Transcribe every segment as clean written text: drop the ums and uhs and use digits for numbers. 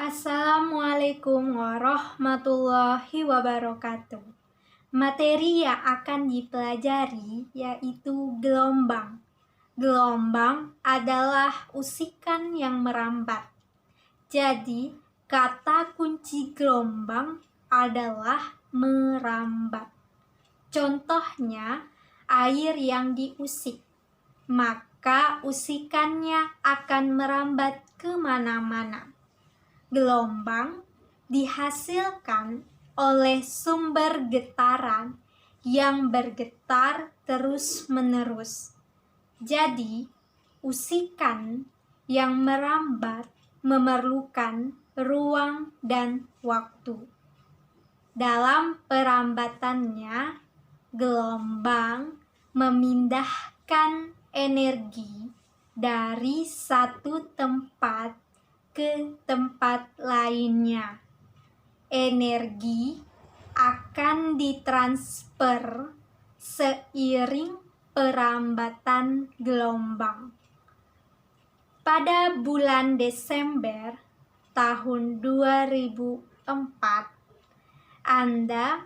Assalamualaikum warahmatullahi wabarakatuh. Materi yang akan dipelajari yaitu gelombang. Gelombang adalah usikan yang merambat. Jadi, kata kunci gelombang adalah merambat. Contohnya, air yang diusik, maka usikannya akan merambat kemana-mana. Gelombang dihasilkan oleh sumber getaran yang bergetar terus-menerus. Jadi, usikan yang merambat memerlukan ruang dan waktu. Dalam perambatannya, gelombang memindahkan energi dari satu tempat ke tempat lainnya. Energi akan ditransfer seiring perambatan gelombang. Pada bulan Desember tahun 2004, Anda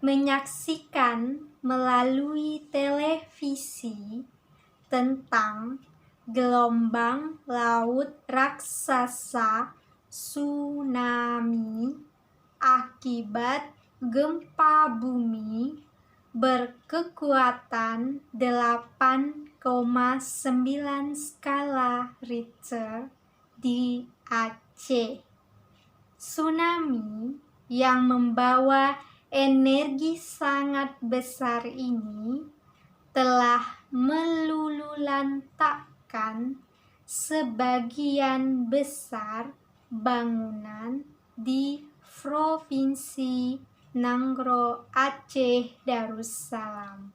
menyaksikan melalui televisi tentang gelombang laut raksasa tsunami akibat gempa bumi berkekuatan 8,9 skala Richter di Aceh. Tsunami yang membawa energi sangat besar ini telah meluluhlantakkan sebagian besar bangunan di Provinsi Nanggroe Aceh Darussalam.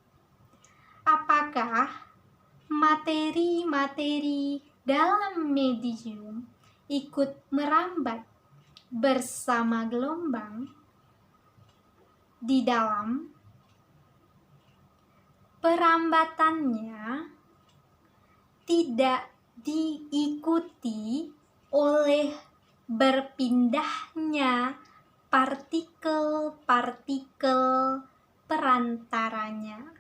Apakah materi-materi dalam medium ikut merambat bersama gelombang? Di dalam perambatannya tidak diikuti oleh berpindahnya partikel-partikel perantaranya.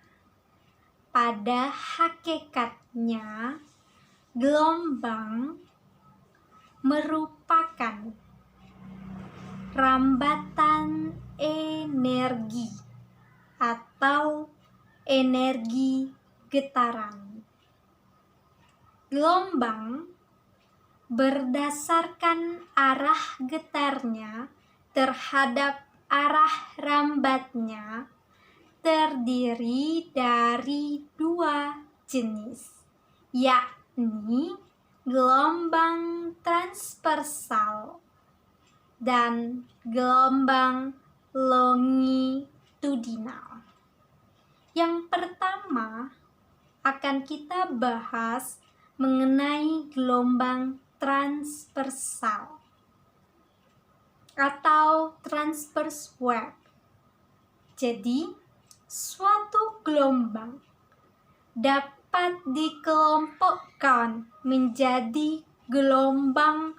Pada hakikatnya, gelombang merupakan rambatan energi atau energi getaran. Gelombang berdasarkan arah getarnya terhadap arah rambatnya terdiri dari dua jenis, yakni gelombang transversal dan gelombang longitudinal. Yang pertama akan kita bahas mengenai gelombang transversal atau transverse wave. Jadi, suatu gelombang dapat dikelompokkan menjadi gelombang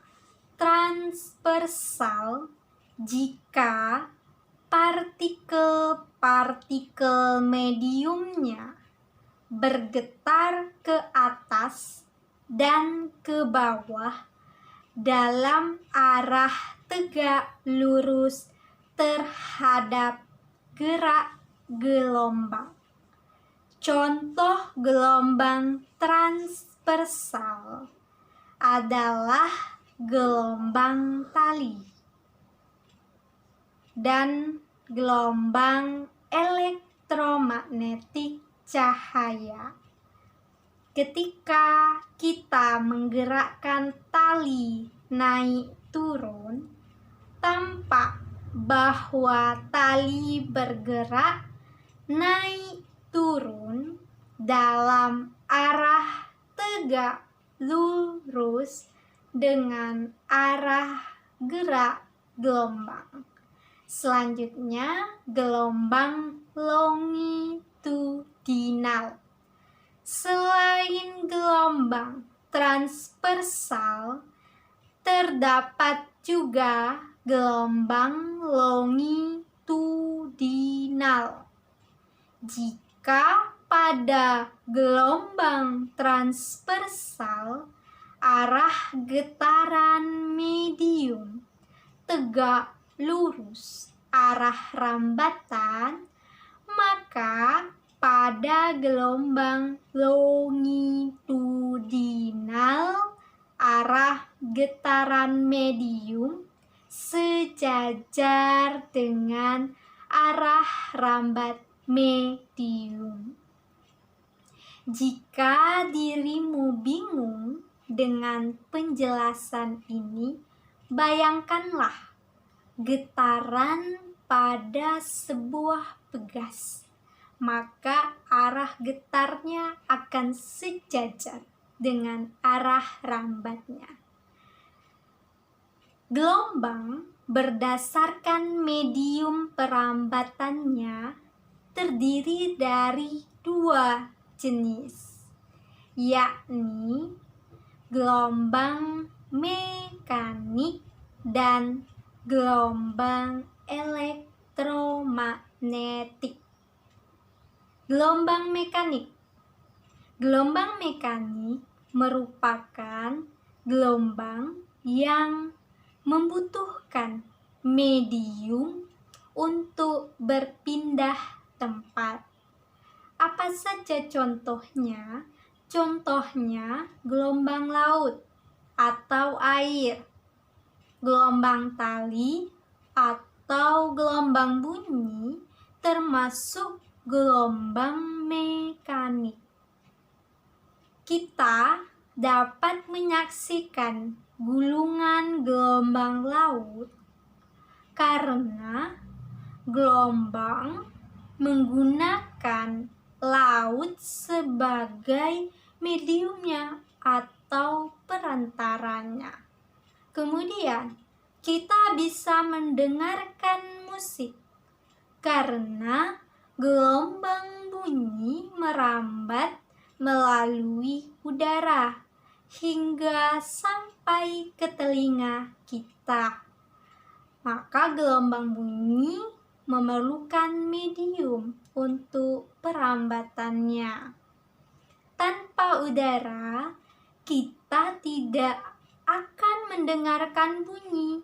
transversal jika partikel-partikel mediumnya bergetar ke atas dan ke bawah dalam arah tegak lurus terhadap gerak gelombang. Contoh gelombang transversal adalah gelombang tali dan gelombang elektromagnetik cahaya. Ketika kita menggerakkan tali naik turun, tampak bahwa tali bergerak naik turun dalam arah tegak lurus dengan arah gerak gelombang. Selanjutnya, gelombang longitudinal. Selain gelombang transversal, terdapat juga gelombang longitudinal. Jika pada gelombang transversal arah getaran medium tegak lurus arah rambatan, maka pada gelombang longitudinal arah getaran medium sejajar dengan arah rambat medium. Jika dirimu bingung dengan penjelasan ini, bayangkanlah getaran pada sebuah pegas, maka arah getarnya akan sejajar dengan arah rambatnya. Gelombang berdasarkan medium perambatannya terdiri dari dua jenis, yakni gelombang mekanik dan gelombang elektromagnetik. Gelombang mekanik. Gelombang mekanik merupakan gelombang yang membutuhkan medium untuk berpindah tempat. Apa saja contohnya? Contohnya gelombang laut atau air, gelombang tali atau gelombang bunyi, termasuk gelombang mekanik. Kita dapat menyaksikan gulungan gelombang laut karena gelombang menggunakan laut sebagai mediumnya atau perantaranya. Kemudian kita bisa mendengarkan musik karena gelombang bunyi merambat melalui udara hingga sampai ke telinga kita. Maka gelombang bunyi memerlukan medium untuk perambatannya. Tanpa udara, kita tidak akan mendengarkan bunyi.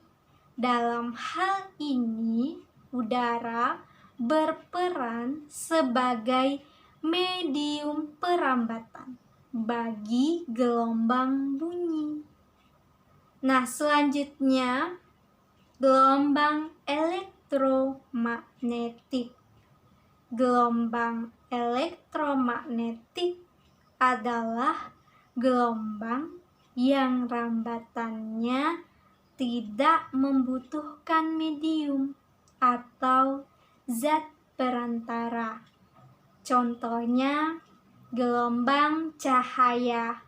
Dalam hal ini, udara berperan sebagai medium perambatan bagi gelombang bunyi. Nah, selanjutnya gelombang elektromagnetik. Gelombang elektromagnetik adalah gelombang yang rambatannya tidak membutuhkan medium atau zat perantara. Contohnya gelombang cahaya,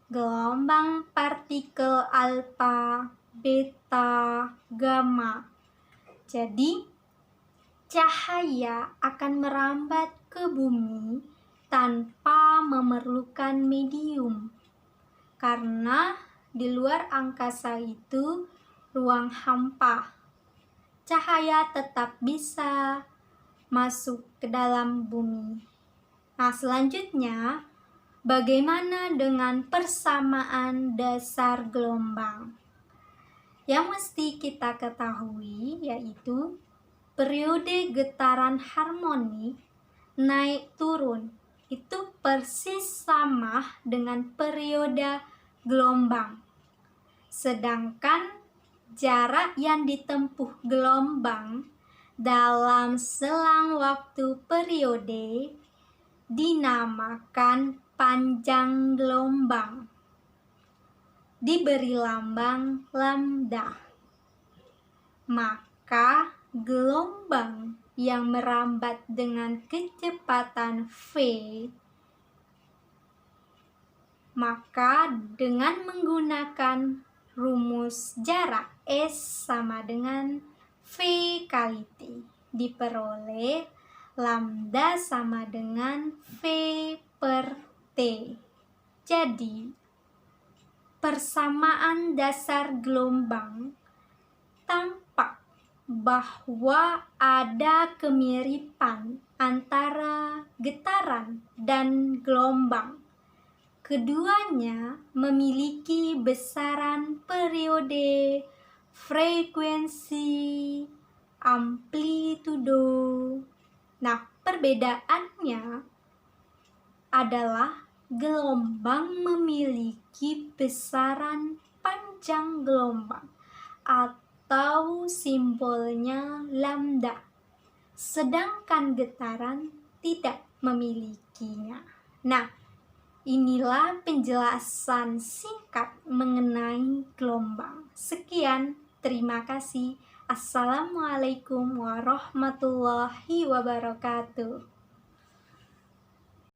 gelombang partikel alfa, beta, gamma. Jadi, cahaya akan merambat ke bumi tanpa memerlukan medium, karena di luar angkasa itu ruang hampa. Cahaya tetap bisa masuk ke dalam bumi. Nah, selanjutnya, bagaimana dengan persamaan dasar gelombang? Yang mesti kita ketahui yaitu periode getaran harmonik naik turun itu persis sama dengan periode gelombang. Sedangkan jarak yang ditempuh gelombang dalam selang waktu periode dinamakan panjang gelombang. Diberi lambang lambda. Maka gelombang yang merambat dengan kecepatan v, maka dengan menggunakan rumus jarak S sama dengan V kali T, diperoleh lambda sama dengan V per T. Jadi, persamaan dasar gelombang bahwa ada kemiripan antara getaran dan gelombang. Keduanya memiliki besaran periode, frekuensi, amplitudo. Nah, perbedaannya adalah gelombang memiliki besaran panjang gelombang atau simbolnya lambda, sedangkan getaran tidak memilikinya. Nah, inilah penjelasan singkat mengenai gelombang. Sekian, terima kasih. Assalamualaikum warahmatullahi wabarakatuh.